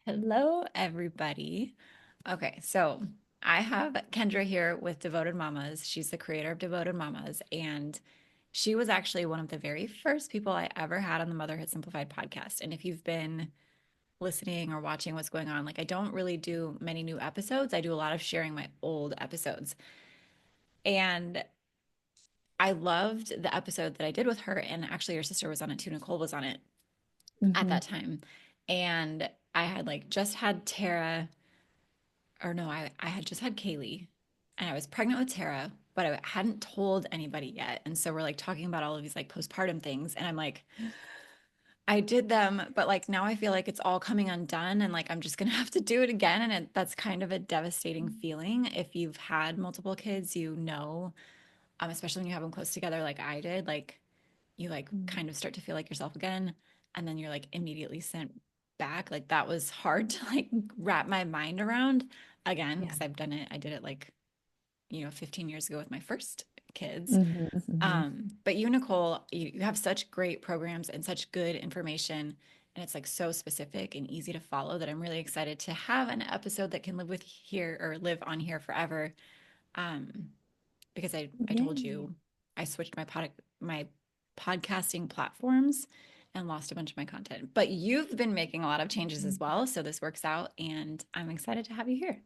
Hello, everybody. Okay, so I have Kendra here with Devoted Mamas. She's the creator of Devoted Mamas, and she was actually one of the very first people I ever had on the Motherhood Simplified podcast. And if you've been listening or watching what's going on, like I don't really do many new episodes. I do a lot of sharing my old episodes. And I loved the episode that I did with her. And actually, her sister was on it too. Nicole was on it at Hmm. that time. And I had like just had Tara or no, I had just had Kaylee and I was pregnant with Tara, but I hadn't told anybody yet. And so we're like talking about all of these like postpartum things. And I'm like, I did them, but like now I feel like it's all coming undone and like I'm just gonna have to do it again. And that's kind of a devastating feeling. If you've had multiple kids, especially when you have them close together like I did, like you like kind of start to feel like yourself again. And then you're like immediately sent back. Like that was hard to like wrap my mind around again, Yeah. because I've done it. I did it like 15 years ago with my first kids. Hmm. Hmm. But you, Nicole, you have such great programs and such good information. And it's like so specific and easy to follow that I'm really excited to have an episode that can live with here or live on here forever. Um, because I told Yay. you I switched my podcasting platforms and lost a bunch of my content. But you've been making a lot of changes as well, so this works out and I'm excited to have you here.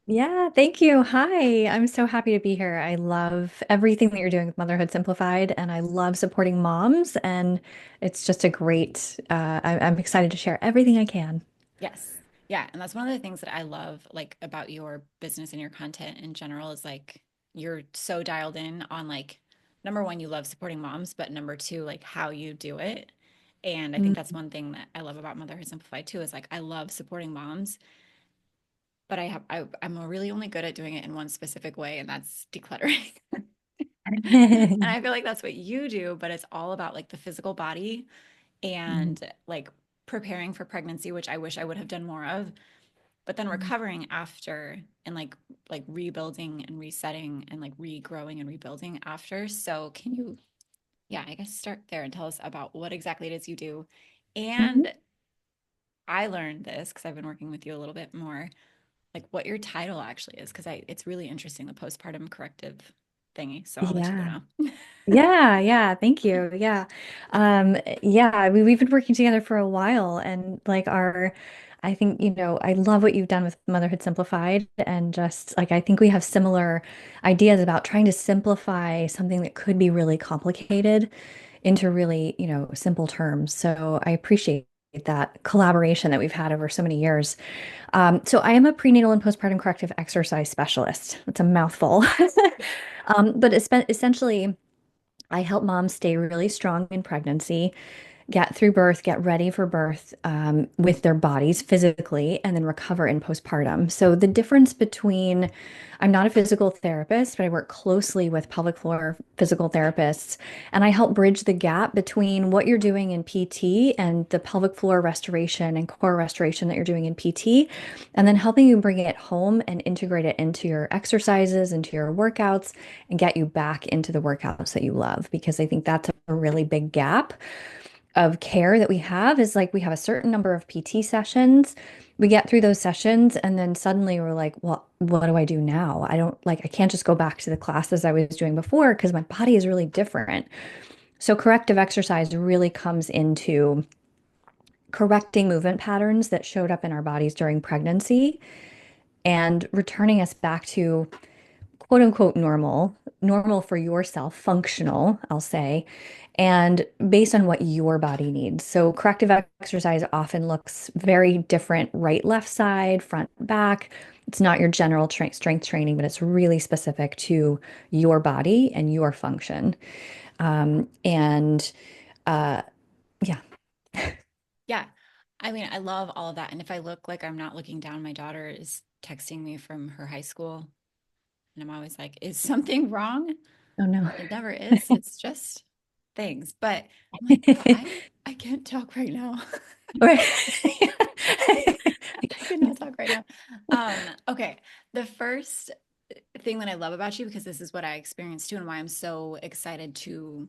Yeah, thank you. Hi, I'm so happy to be here. I love everything that you're doing with Motherhood Simplified, and I love supporting moms. And it's just a great, I'm excited to share everything I can. Yes. Yeah, and that's one of the things that I love like about your business and your content in general is like you're so dialed in on like number one, you love supporting moms, but number two, like how you do it. And I think that's one thing that I love about Motherhood Simplified too, is like I love supporting moms, but I'm really only good at doing it in one specific way, and that's decluttering. And I feel like that's what you do, but it's all about like the physical body Mhm. and like preparing for pregnancy, which I wish I would have done more of, but then recovering after and like rebuilding and resetting and like regrowing and rebuilding after. So can you, yeah, I guess start there and tell us about what exactly it is you do. Mhm. And I learned this because I've been working with you a little bit more, like what your title actually is, because I it's really interesting, the postpartum corrective thingy. So I'll let you go Yeah. now. Yeah, thank you. Yeah. Yeah, we've been working together for a while and like I think, I love what you've done with Motherhood Simplified and just like I think we have similar ideas about trying to simplify something that could be really complicated into really, simple terms. So I appreciate that collaboration that we've had over so many years. So I am a prenatal and postpartum corrective exercise specialist. It's a mouthful. But essentially I help moms stay really strong in pregnancy, get through birth, get ready for birth with their bodies physically, and then recover in postpartum. So, the difference between I'm not a physical therapist, but I work closely with pelvic floor physical therapists, and I help bridge the gap between what you're doing in PT and the pelvic floor restoration and core restoration that you're doing in PT, and then helping you bring it home and integrate it into your exercises, into your workouts, and get you back into the workouts that you love, because I think that's a really big gap of care that we have is like we have a certain number of PT sessions. We get through those sessions and then suddenly we're like, well, what do I do now? I can't just go back to the classes I was doing before because my body is really different. So corrective exercise really comes into correcting movement patterns that showed up in our bodies during pregnancy and returning us back to quote unquote normal for yourself, functional, I'll say, and based on what your body needs. So corrective exercise often looks very different, right, left side, front, back. It's not your general strength training, but it's really specific to your body and your function. And yeah. Yeah. I mean, I love all of that. And if I look like I'm not looking down, my daughter is texting me from her high school. And I'm always like, is something wrong? Oh no. It never is. It's just things. But I'm like, I can't talk right now. Right. I cannot talk right now. Okay. The first thing that I love about you, because this is what I experienced too, and why I'm so excited to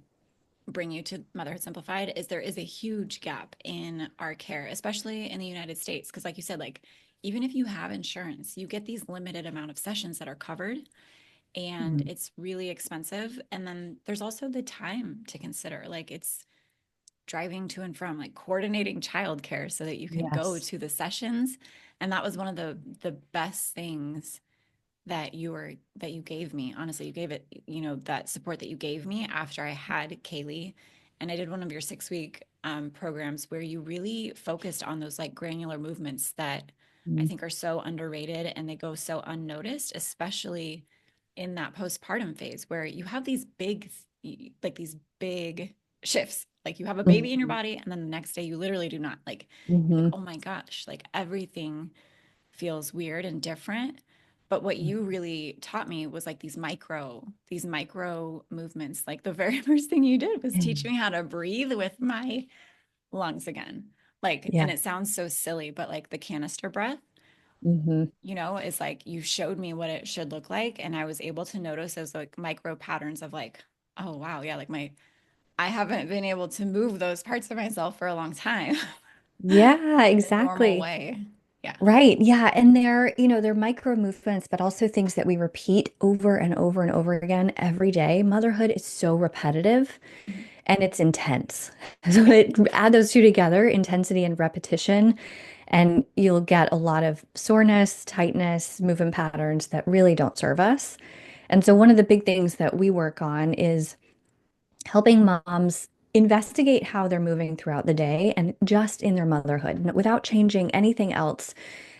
bring you to Motherhood Simplified is there is a huge gap in our care, especially in the United States. Because, like you said, like even if you have insurance, you get these limited amount of sessions that are covered, and Mm. it's really expensive. And then there's also the time to consider. Like it's driving to and from, like coordinating childcare so that you can go Yes. to the sessions. And that was one of the best things that you gave me. Honestly, you gave it, that support that you gave me after I had Kaylee. And I did one of your 6 week programs where you really focused on those like granular movements that I Mm. think are so underrated and they go so unnoticed, especially in that postpartum phase where you have these big shifts. Like you have a baby in your Mhm. body, and then the next day you literally do not. Like, Mhm. oh my gosh, like everything feels weird and different. But what you really taught me was like these micro movements. Like the very first thing you did was teach Mhm. me how to breathe with my lungs again. Like, and Yeah. it sounds so silly, but like the canister breath, Hmm. is like you showed me what it should look like. And I was able to notice those like micro patterns of like, oh wow, yeah, I haven't been able to move those parts of myself for a long time Yeah, in a normal exactly. way. Yeah. Right. Yeah. And they're micro movements, but also things that we repeat over and over and over again every day. Motherhood is so repetitive Mhm. and it's intense. So Yeah. add those two together, intensity and repetition, and you'll get a lot of soreness, tightness, movement patterns that really don't serve us. And so one of the big things that we work on is helping moms investigate how they're moving throughout the day and just in their motherhood without changing anything else.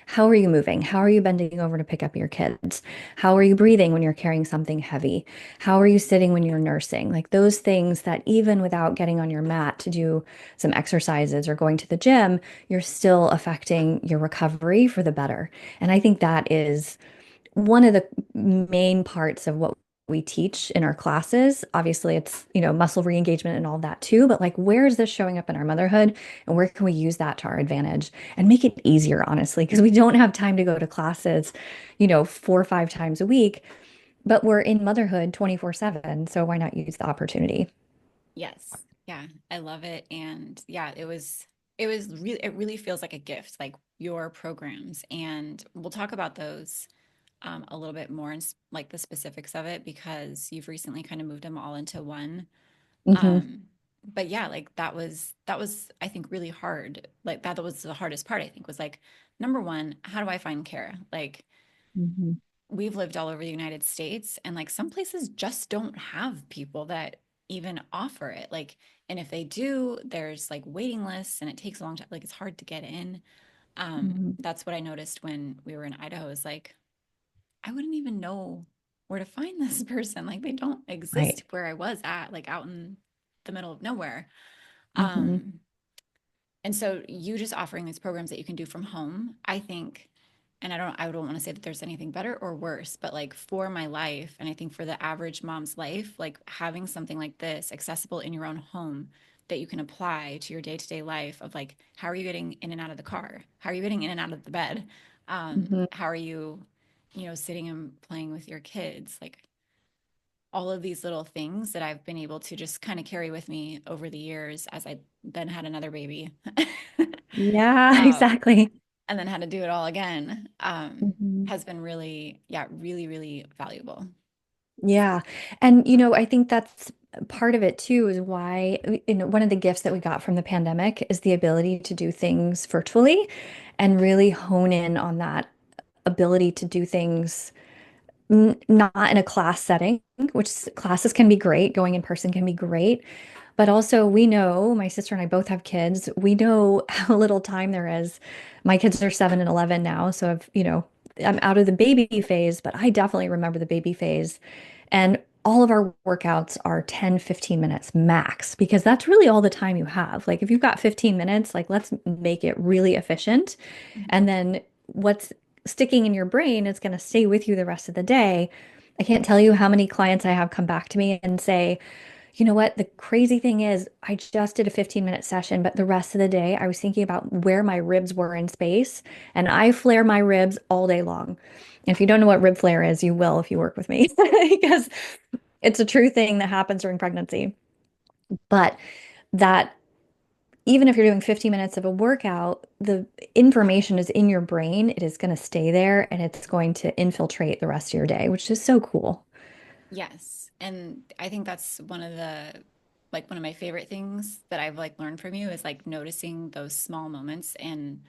How are you moving? How are you bending over to pick up your kids? How are you breathing when you're carrying something heavy? How are you sitting when you're nursing? Like those things that even without getting on your mat to do some exercises or going to the gym, you're still affecting your recovery for the better. And I think that is one of the main parts of what we teach in our classes. Obviously, it's, muscle re-engagement and all that too, but like, where is this showing up in our motherhood and where can we use that to our advantage and make it easier, honestly, because we don't have time to go to classes, 4 or 5 times a week, but we're in motherhood 24/7. So why not use the opportunity? Yes. Yeah, I love it. And yeah, it really feels like a gift, like your programs. And we'll talk about those a little bit more and like the specifics of it because you've recently kind of moved them all into one. Hmm. Um, but yeah, like that was I think really hard. Like that was the hardest part, I think, was like number one, how do I find care? Like Hmm. we've lived all over the United States and like some places just don't have people that even offer it. Like, and if they do, there's like waiting lists and it takes a long time. Like it's hard to get in. Hmm. That's what I noticed when we were in Idaho is like, I wouldn't even know where to find this person. Like they don't Right. exist where I was at, like out in the middle of nowhere. Hmm. Um, and so you just offering these programs that you can do from home, I think, and I don't want to say that there's anything better or worse, but like for my life, and I think for the average mom's life, like having something like this accessible in your own home that you can apply to your day-to-day life of like, how are you getting in and out of the car? How are you getting in and out of the bed? Hmm. How are you, sitting and playing with your kids? Like all of these little things that I've been able to just kind of carry with me over the years as I then had another baby. Yeah, um, exactly. and then had to do it all again, Mhm. has been really, yeah, really, really valuable. Yeah. And, I think that's part of it too, is why, one of the gifts that we got from the pandemic is the ability to do things virtually and really hone in on that ability to do things not in a class setting, which classes can be great, going in person can be great, but also we know, my sister and I both have kids, we know how little time there is. My kids are 7 and 11 now, so I'm out of the baby phase, but I definitely remember the baby phase. And all of our workouts are 10, 15 minutes max because that's really all the time you have. Like if you've got 15 minutes, like let's make it really efficient. Mhm. And then what's sticking in your brain is going to stay with you the rest of the day. I can't tell you how many clients I have come back to me and say, you know what? The crazy thing is, I just did a 15-minute session, but the rest of the day I was thinking about where my ribs were in space, and I flare my ribs all day long. And if you don't know what rib flare is, you will if you work with me, because it's a true thing that happens during pregnancy. But that even if you're doing 50 minutes of a workout, the information is in your brain. It is going to stay there and it's going to infiltrate the rest of your day, which is so cool. Yes. And I think that's one of my favorite things that I've like learned from you is like noticing those small moments. And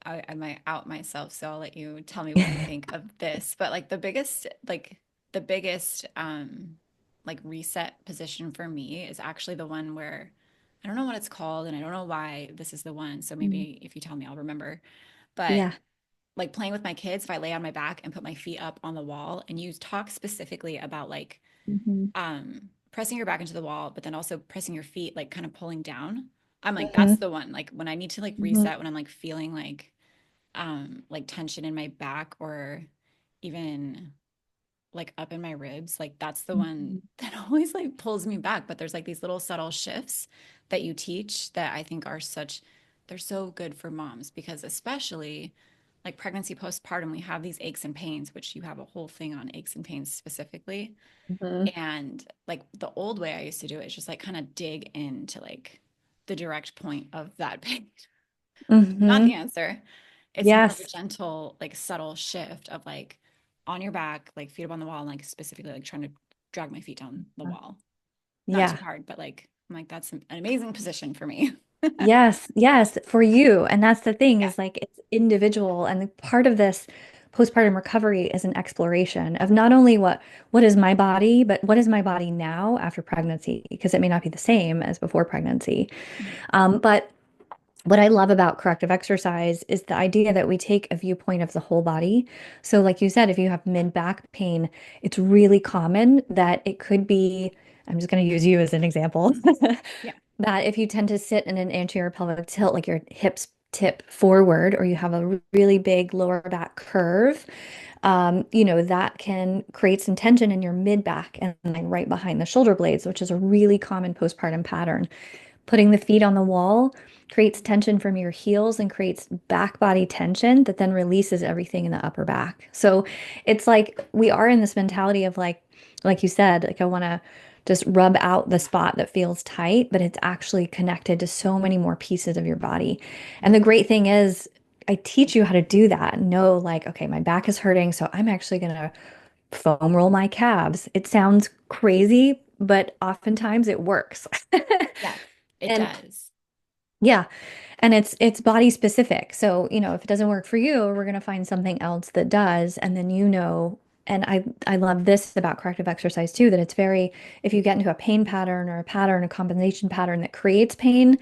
I might out myself, so I'll let you tell me what you think of this. But the biggest like reset position for me is actually the one where I don't know what it's called and I don't know why this is the one. So Mm. maybe if you tell me, I'll remember. But Yeah. like playing with my kids, if I lay on my back and put my feet up on the wall, and you talk specifically about like Hmm. pressing your back into the wall, but then also pressing your feet, like kind of pulling down. I'm like, that's Hmm. the one. Like when I need to like Hmm. reset, when I'm like feeling like tension in my back or even like up in my ribs, like that's the one Hmm. that always like pulls me back. But there's like these little subtle shifts that you teach that I think they're so good for moms because especially like pregnancy postpartum, we have these aches and pains, which you have a whole thing on aches and pains specifically. Hmm. And like the old way I used to do it is just like kind of dig into like the direct point of that pain. Not the Hmm. answer. It's more of a Yes. gentle, like subtle shift of like on your back, like feet up on the wall, and like specifically like trying to drag my feet down the wall. Not too Yeah. hard, but like I'm like, that's an amazing position for me. Yes, yes, for you. And that's the thing Yeah. is like it's individual. And part of this postpartum recovery is an exploration of not only what is my body, but what is my body now after pregnancy, because it may not be the same as before pregnancy. Mhm. But what I love about corrective exercise is the idea that we take a viewpoint of the whole body. So, like you said, if you have mid back pain, it's really common that it could be, I'm just going to use you as an example, Yeah. that if you tend to sit in an anterior pelvic tilt, like your hips tip forward, or you have a really big lower back curve, that can create some tension in your mid back and like right behind the shoulder blades, which is a really common postpartum pattern. Putting the feet on the wall creates tension from your heels and creates back body tension that then releases everything in the upper back. So it's like we are in this mentality of like you said, like I want to just rub out the spot that feels tight, but it's actually connected to so many more pieces of your body. And the great thing is, I teach you how to do that. Know like, okay, my back is hurting, so I'm actually going to foam roll my calves. It sounds crazy, but oftentimes it works. Yeah. It And does. yeah, and it's body specific. So, if it doesn't work for you, we're going to find something else that does. And then and I love this about corrective exercise too, that it's very, if you get into a pain pattern or a pattern, a compensation pattern that creates pain,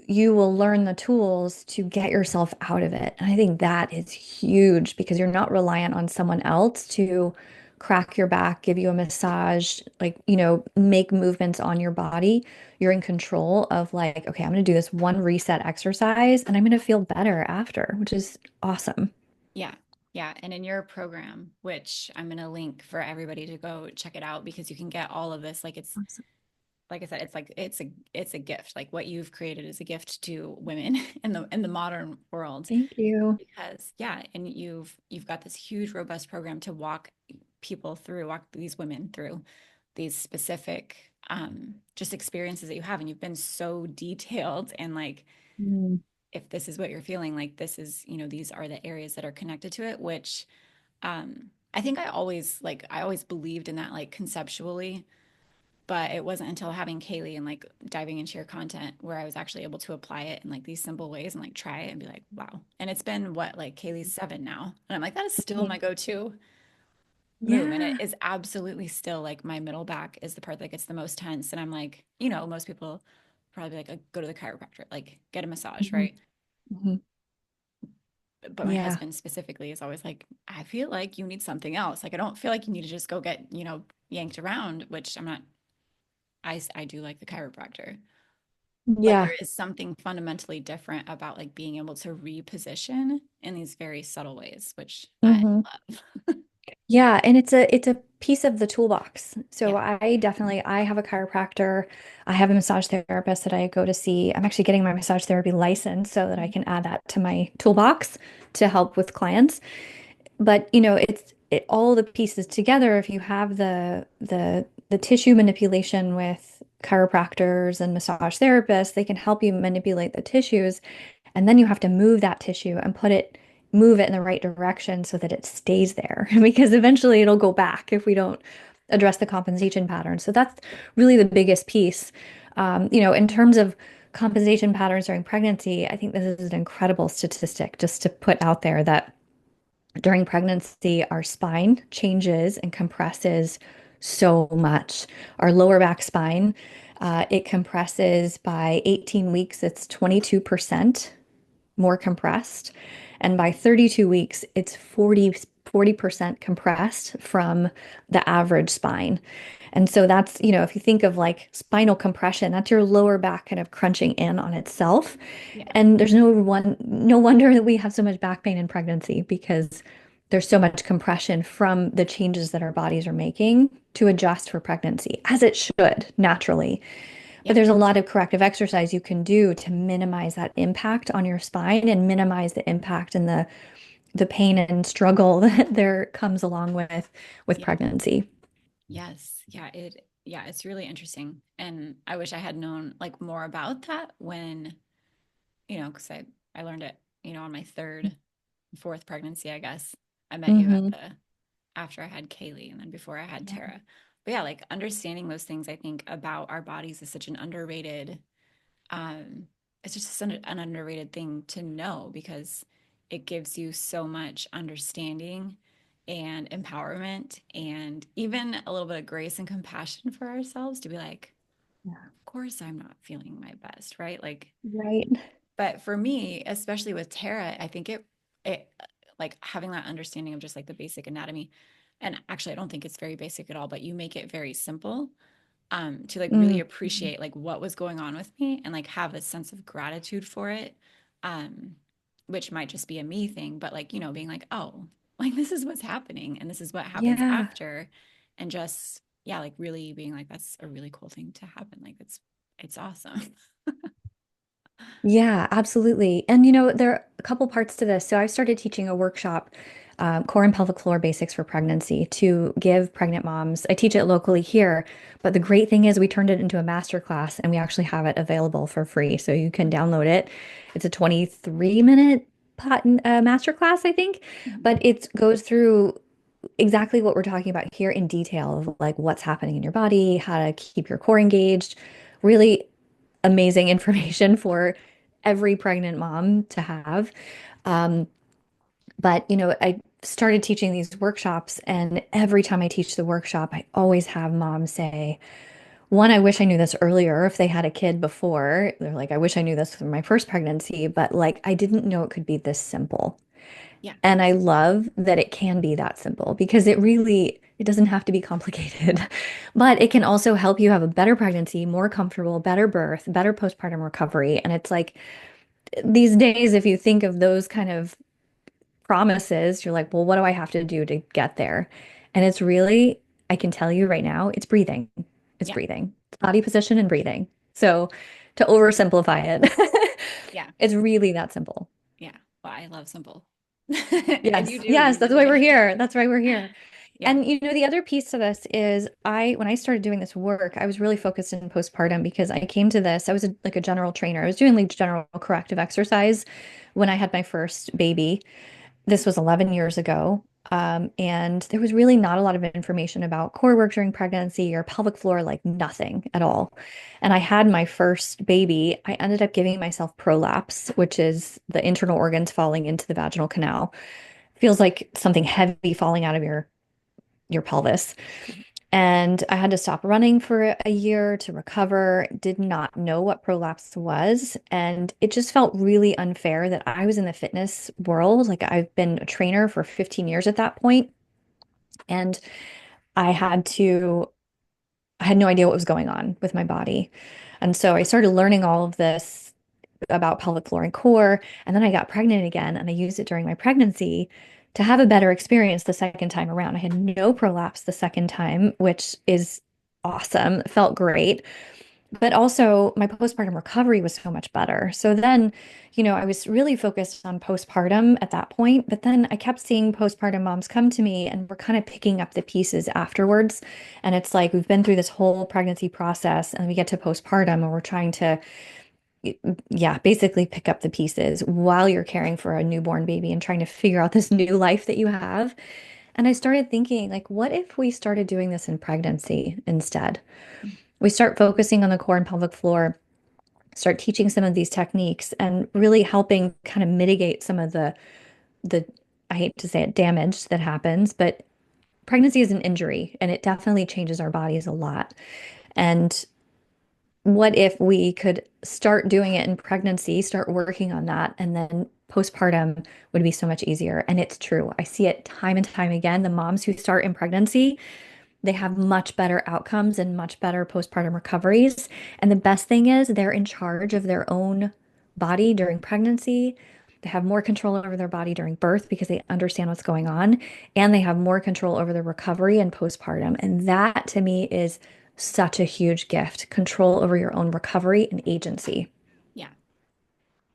you will learn the tools to get yourself out of it. And I think that is huge because you're not reliant on someone else to crack your back, give you a massage, like, make movements on your body. You're in control of like, okay, I'm going to do this one reset exercise and I'm going to feel better after, which is awesome. Yeah. Yeah. And in your program, which I'm going to link for everybody to go check it out because you can get all of this. Like it's Awesome. like I said, it's a gift. Like what you've created is a gift to women in the modern world. Thank you. Because yeah, and you've got this huge, robust program to walk these women through these specific just experiences that you have. And you've been so detailed and like Mm. if this is what you're feeling, like this is, these are the areas that are connected to it, which I think I always believed in that like conceptually but it wasn't until having Kaylee and like diving into your content where I was actually able to apply it in like these simple ways and like try it and be like, wow. And it's been what, like Kaylee's 7 now. And I'm like, that is still Mhm. my go-to move. And it Yeah. is absolutely still like my middle back is the part that gets the most tense. And I'm like, most people probably be like, go to the chiropractor, like get a massage, Mhm. right? Mhm. But my Yeah. husband specifically is always like, I feel like you need something else. Like, I don't feel like you need to just go get, yanked around, which I'm not, I do like the chiropractor. But there Yeah. is something fundamentally different about like being able to reposition in these very subtle ways, which I Mhm. love. Yeah, and it's a piece of the toolbox. So Yeah. I have a chiropractor. I have a massage therapist that I go to see. I'm actually getting my massage therapy license so that I Mhm. can add that to my toolbox to help with clients. But all the pieces together, if you have the tissue manipulation with chiropractors and massage therapists, they can help you manipulate the tissues. And then you have to move that tissue and move it in the right direction so that it stays there because eventually it'll go back if we don't address the compensation pattern. So that's really the biggest piece. In terms of compensation patterns during pregnancy, I think this is an incredible statistic just to put out there that during pregnancy, our spine changes and compresses so much. Our lower back spine, it compresses by 18 weeks, it's 22% more compressed. And by 32 weeks, it's 40% compressed from the average spine. And so that's, if you think of like spinal compression, that's your lower back kind of crunching in on itself. Yeah. And there's no wonder that we have so much back pain in pregnancy because there's so much compression from the changes that our bodies are making to adjust for pregnancy, as it should naturally. But Yep. there's a lot of corrective exercise you can do to minimize that impact on your spine and minimize the impact and the pain and struggle that there comes along with Yeah. pregnancy. Yes. Yeah, it's really interesting. And I wish I had known like more about that when, because I learned it, on my third, fourth pregnancy, I guess. I met you Hmm. after I had Kaylee and then before I had Yeah. Tara. But yeah, like understanding those things I think about our bodies is such an underrated um, it's just an underrated thing to know because it gives you so much understanding and empowerment and even a little bit of grace and compassion for ourselves to be like, Yeah. of course I'm not feeling my best, right? Like, Right. but for me, especially with Tara, I think it like having that understanding of just like the basic anatomy. And actually, I don't think it's very basic at all, but you make it very simple to like really Mm. appreciate like what was going on with me and like have a sense of gratitude for it. Um, which might just be a me thing, but like, being like, oh, like this is what's happening and this is what happens Yeah. after. And just, yeah, like really being like, that's a really cool thing to happen. Like it's awesome. Yeah, absolutely. And there are a couple parts to this. So I started teaching a workshop, core and pelvic floor basics for pregnancy to give pregnant moms. I teach it locally here, but the great thing is we turned it into a master class and we actually have it available for free. So you can download it. It's a 23-minute master class, I think, Mhm. but it goes through exactly what we're talking about here in detail of like what's happening in your body, how to keep your core engaged. Really amazing information for every pregnant mom to have. Um, but I started teaching these workshops, and every time I teach the workshop, I always have moms say, one, I wish I knew this earlier if they had a kid before. They're like, I wish I knew this for my first pregnancy, but like I didn't know it could be this simple. Yeah. And I love that it can be that simple because it doesn't have to be complicated, but it can also help you have a better pregnancy, more comfortable, better birth, better postpartum recovery. And it's like these days, if you think of those kind of promises, you're like, well, what do I have to do to get there? And it's really, I can tell you right now, it's breathing. It's Yeah. breathing, it's body position and breathing. So to oversimplify it, Yeah. it's really that simple. Yeah. Well, I love simple. And you Yes, do, yes, you that's why we're really. here. That's why we're here. Yeah. And the other piece to this is when I started doing this work, I was really focused in postpartum because I came to this, I was like a general trainer. I was doing like general corrective exercise when I had my first baby. This was 11 years ago. And there was really not a lot of information about core work during pregnancy or pelvic floor, like nothing at all. And I had my first baby. I ended up giving myself prolapse, which is the internal organs falling into the vaginal canal. Feels like something heavy falling out of your pelvis. And I had to stop running for a year to recover, did not know what prolapse was. And it just felt really unfair that I was in the fitness world. Like I've been a trainer for 15 years at that point, and I I had no idea what was going on with my body. And so I started learning all of this about pelvic floor and core. And then I got pregnant again and I used it during my pregnancy to have a better experience the second time around. I had no prolapse the second time, which is awesome. It felt great. But also my postpartum recovery was so much better. So then, I was really focused on postpartum at that point, but then I kept seeing postpartum moms come to me and we're kind of picking up the pieces afterwards. And it's like we've been through this whole pregnancy process and we get to postpartum and we're trying to, yeah, basically pick up the pieces while you're caring for a newborn baby and trying to figure out this new life that you have. And I started thinking, like, what if we started doing this in pregnancy instead? We start focusing on the core and pelvic floor, start teaching some of these techniques and really helping kind of mitigate some of the I hate to say it, damage that happens, but pregnancy is an injury and it definitely changes our bodies a lot. And what if we could start doing it in pregnancy, start working on that, and then postpartum would be so much easier. And it's true. I see it time and time again. The moms who start in pregnancy, they have much better outcomes and much better postpartum recoveries. And the best thing is they're in charge of their own body during pregnancy. They have more control over their body during birth because they understand what's going on, and they have more control over the recovery and postpartum. And that to me is such a huge gift, control over your own recovery and agency. Yeah,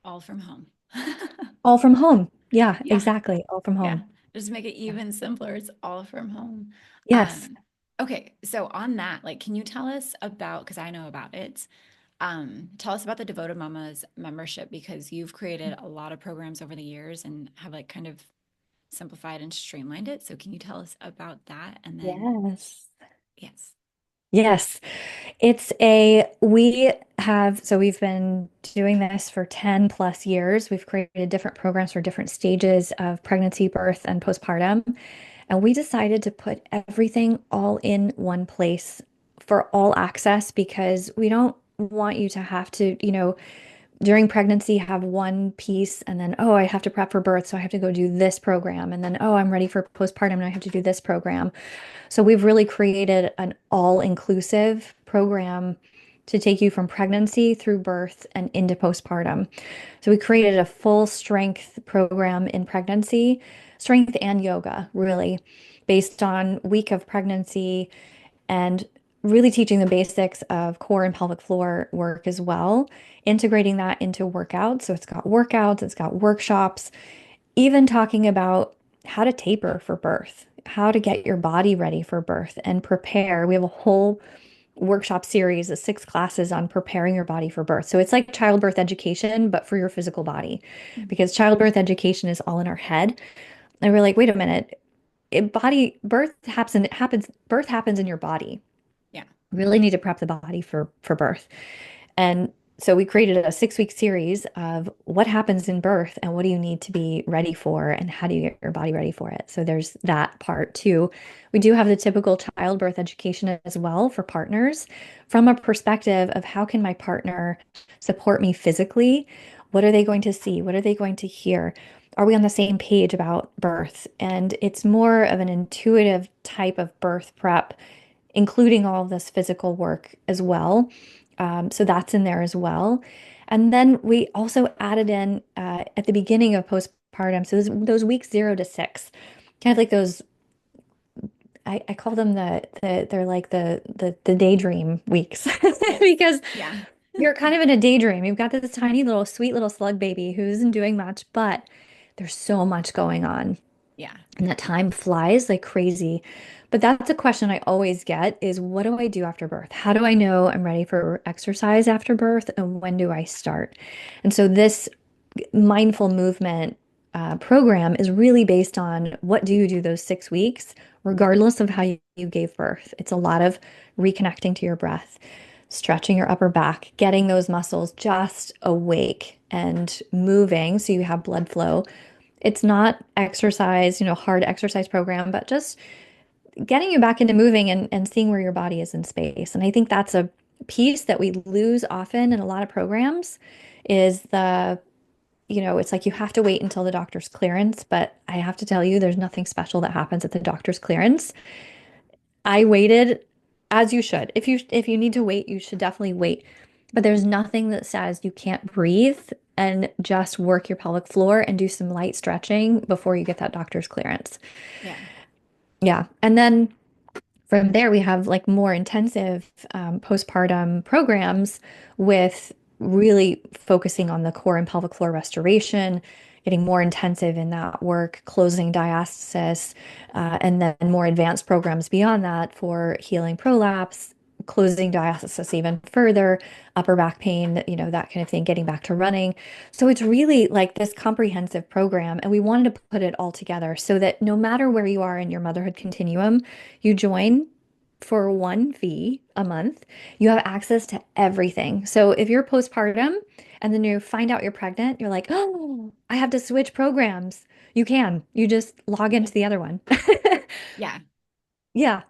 all from home. All from home. Yeah, Yeah. exactly. All from Yeah. home. Just make it Yeah. even simpler. It's all from home. Yes. Um, okay, so on that, like, can you tell us about, because I know about it, tell us about the Devoted Mamas membership because you've created a lot of programs over the years and have like kind of simplified and streamlined it. So can you tell us about that? And then, Yes. yes. Yes. So we've been doing this for 10 plus years. We've created different programs for different stages of pregnancy, birth, and postpartum. And we decided to put everything all in one place for all access because we don't want you to have to, during pregnancy have one piece and then, oh, I have to prep for birth. So I have to go do this program. And then, oh, I'm ready for postpartum and I have to do this program. So we've really created an all-inclusive program to take you from pregnancy through birth and into postpartum. So we created a full strength program in pregnancy, strength and yoga, really, based on week of pregnancy and really teaching the basics of core and pelvic floor work as well, integrating that into workouts. So it's got workouts, it's got workshops, even talking about how to taper for birth, how to get your body ready for birth and prepare. We have a whole workshop series of 6 classes on preparing your body for birth. So it's like childbirth education, but for your physical body, Mhm. because childbirth education is all in our head. And we're like, wait a minute, birth happens in your body. Yeah. Really need to prep the body for birth. And so we created a 6 week series of what happens in birth and what do you need to be ready for and how do you get your body ready for it. So there's that part too. We do have the typical childbirth education as well for partners from a perspective of how can my partner support me physically? What are they going to see? What are they going to hear? Are we on the same page about birth? And it's more of an intuitive type of birth prep, including all of this physical work as well. So that's in there as well. And then we also added in at the beginning of postpartum, so those weeks 0 to 6, kind of like those, I call them they're like the daydream weeks Yes. because Yeah. you're kind of in a daydream. You've got this tiny little sweet little slug baby who isn't doing much, but there's so much going on. Yeah. And that time flies like crazy. But that's a question I always get is what do I do after birth? How do I know I'm ready for exercise after birth? And when do I start? And so this mindful movement program is really based on what do you do those 6 weeks, regardless of how you gave birth. It's a lot of reconnecting to your breath, stretching your upper back, getting those muscles just awake and moving so you have blood flow. It's not exercise, hard exercise program, but just getting you back into moving and seeing where your body is in space. And I think that's a piece that we lose often in a lot of programs is it's like you have to wait until the doctor's clearance, but I have to tell you, there's nothing special that happens at the doctor's clearance. I waited as you should. If you need to wait, you should definitely wait. But there's nothing that says you can't breathe and just work your pelvic floor and do some light stretching before you get that doctor's clearance. Yeah. Yeah. And then from there, we have like more intensive postpartum programs with really focusing on the core and pelvic floor restoration, getting more intensive in that work, closing diastasis, and then more advanced programs beyond that for healing prolapse, closing diastasis even further, upper back pain, that kind of thing, getting back to running. So it's really like this comprehensive program, and we wanted to put it all together so that no matter where you are in your motherhood continuum, you join for one fee a month. You have access to everything. So if you're postpartum and then you find out you're pregnant, you're like, oh, I have to switch programs. You can. You just log into the other one. Yeah. Yeah.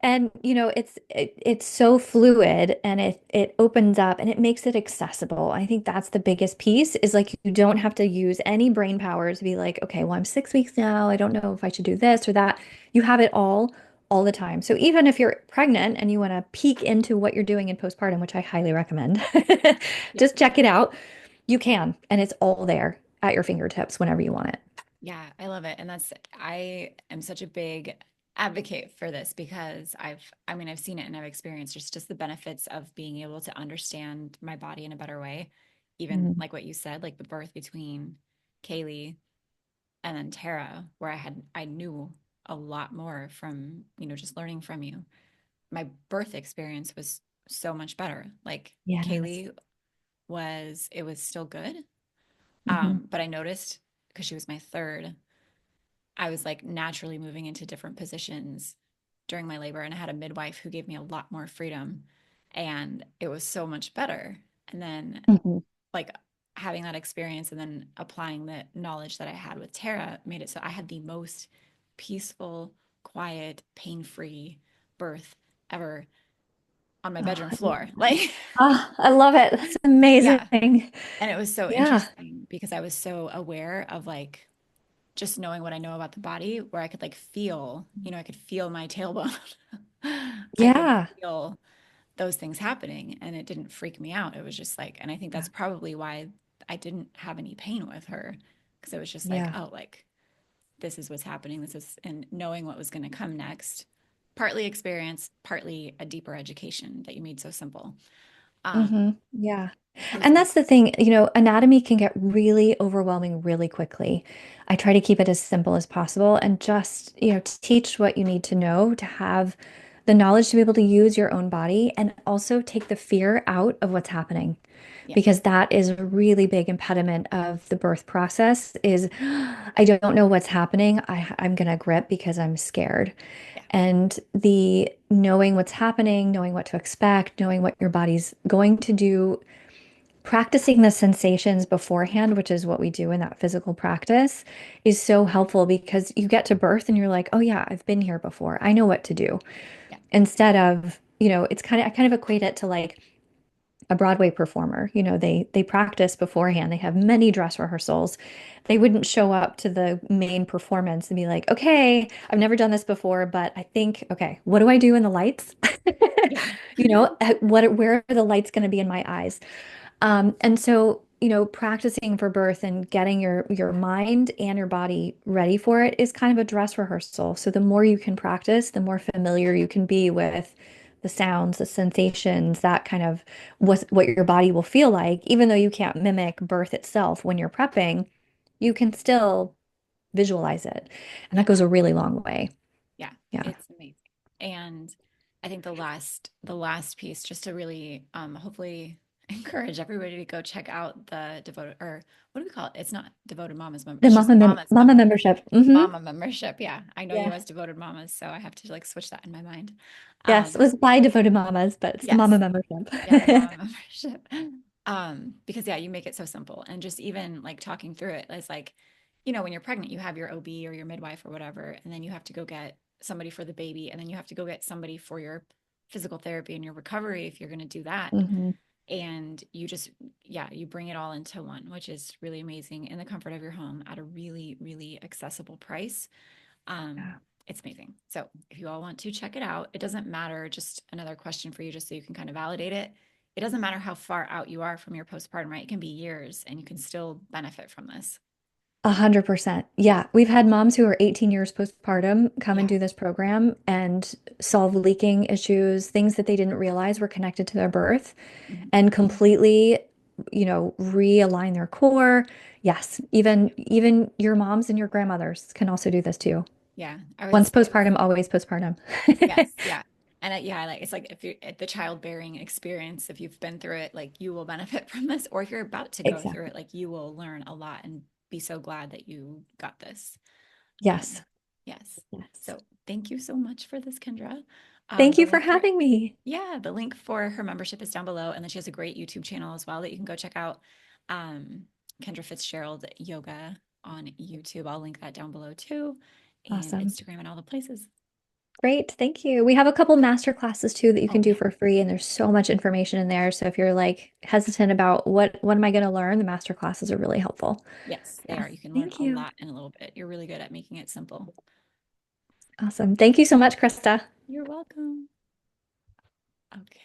And it's so fluid, and it opens up and it makes it accessible. I think that's the biggest piece is like you don't have to use any brain power to be like, okay, well, I'm 6 weeks now. I don't know if I should do this or that. You have it all the time. So even if you're pregnant and you want to peek into what you're doing in postpartum, which I highly recommend, Yeah. just check it out. You can, and it's all there at your fingertips whenever you want it. Yeah, I love it. And I am such a big advocate for this because I mean, I've seen it and I've experienced just the benefits of being able to understand my body in a better way. Even Mm. like what you said, like the birth between Kaylee and then Tara, where I knew a lot more from, just learning from you. My birth experience was so much better. Like Yes. Kaylee it was still good. Hmm. But I noticed because she was my third, I was like naturally moving into different positions during my labor, and I had a midwife who gave me a lot more freedom, and it was so much better. And then Hmm. like having that experience and then applying the knowledge that I had with Tara made it so I had the most peaceful, quiet, pain-free birth ever on my bedroom Oh, floor. Like, I love it. That's yeah. amazing. And it was so Yeah. interesting because I was so aware of like just knowing what I know about the body, where I could like feel, I could feel my tailbone. I could Yeah. feel those things happening and it didn't freak me out. It was just like, and I think Yeah. that's probably why I didn't have any pain with her because it was just like, Yeah. oh, like this is what's happening. This is, and knowing what was going to come next, partly experience, partly a deeper education that you made so simple. Hmm. Um, Yeah. it was And great. that's the thing, anatomy can get really overwhelming really quickly. I try to keep it as simple as possible and just, teach what you need to know to have the knowledge to be able to use your own body and also take the fear out of what's happening. Yeah. Because that is a really big impediment of the birth process is I don't know what's happening. I'm gonna grip because I'm scared. Yeah. And the knowing what's happening, knowing what to expect, knowing what your body's going to do, practicing the sensations beforehand, which is what we do in that physical practice, is so helpful because you get to birth and you're like, oh yeah, I've been here before. I know what to do. Yeah. Instead of, I kind of equate it to like a Broadway performer. They practice beforehand. They have many dress rehearsals. They wouldn't show up to the main performance and be like, "Okay, I've never done this before, but I think, okay, what do I do in the lights?" Yeah. Where are the lights going to be in my eyes? And so, practicing for birth and getting your mind and your body ready for it is kind of a dress rehearsal. So the more you can practice, the more familiar you can be with the sounds, the sensations, that kind of what your body will feel like, even though you can't mimic birth itself when you're prepping, you can still visualize it. And that Yeah. goes a really long way. Yeah, Yeah. it's amazing. And I think the last piece, just to really hopefully encourage everybody to go check out the devoted, or what do we call it? It's not devoted mamas member, The it's just mamas mama member. membership. Hmm. Mama membership. Yeah. I know you Yeah. as devoted mamas, so I have to like switch that in my mind. Yes, it Um, was by devoted mamas, but it's the yes. mama membership. Yeah, the mama membership. Because yeah, you make it so simple. And just even like talking through it, it's like, when you're pregnant, you have your OB or your midwife or whatever, and then you have to go get somebody for the baby, and then you have to go get somebody for your physical therapy and your recovery if you're going to do that. Hmm. And you just, yeah, you bring it all into one, which is really amazing in the comfort of your home at a really, really accessible price. Um, Yeah. it's amazing. So if you all want to check it out, it doesn't matter. Just another question for you, just so you can kind of validate it. It doesn't matter how far out you are from your postpartum, right? It can be years and you can still benefit from this. 100%. Yeah. We've had moms who are 18 years postpartum come and Yeah. do this program and solve leaking issues, things that they didn't realize were connected to their birth, Mhm. and completely, realign their core. Yes. Even your moms and your grandmothers can also do this too. Yeah. I would Once say postpartum, always postpartum. yes. Yeah. And yeah, like it's like if you're at the childbearing experience, if you've been through it, like you will benefit from this, or if you're about to go through Exactly. it, like you will learn a lot and be so glad that you got this. Yes. Um, yes. Yes. So thank you so much for this, Kendra. Thank The you for link for having me. yeah, the link for her membership is down below, and then she has a great YouTube channel as well that you can go check out. Um, Kendra Fitzgerald Yoga on YouTube. I'll link that down below too, and Awesome. Instagram and all the places. Great. Thank you. We have a couple master classes too that you can Oh do yeah, for free, and there's so much information in there. So if you're like hesitant about what am I going to learn, the master classes are really helpful. yes, they Yeah. are. You can learn Thank a you. lot in a little bit. You're really good at making it simple. Awesome. Thank you so much, Krista. You're welcome. Okay.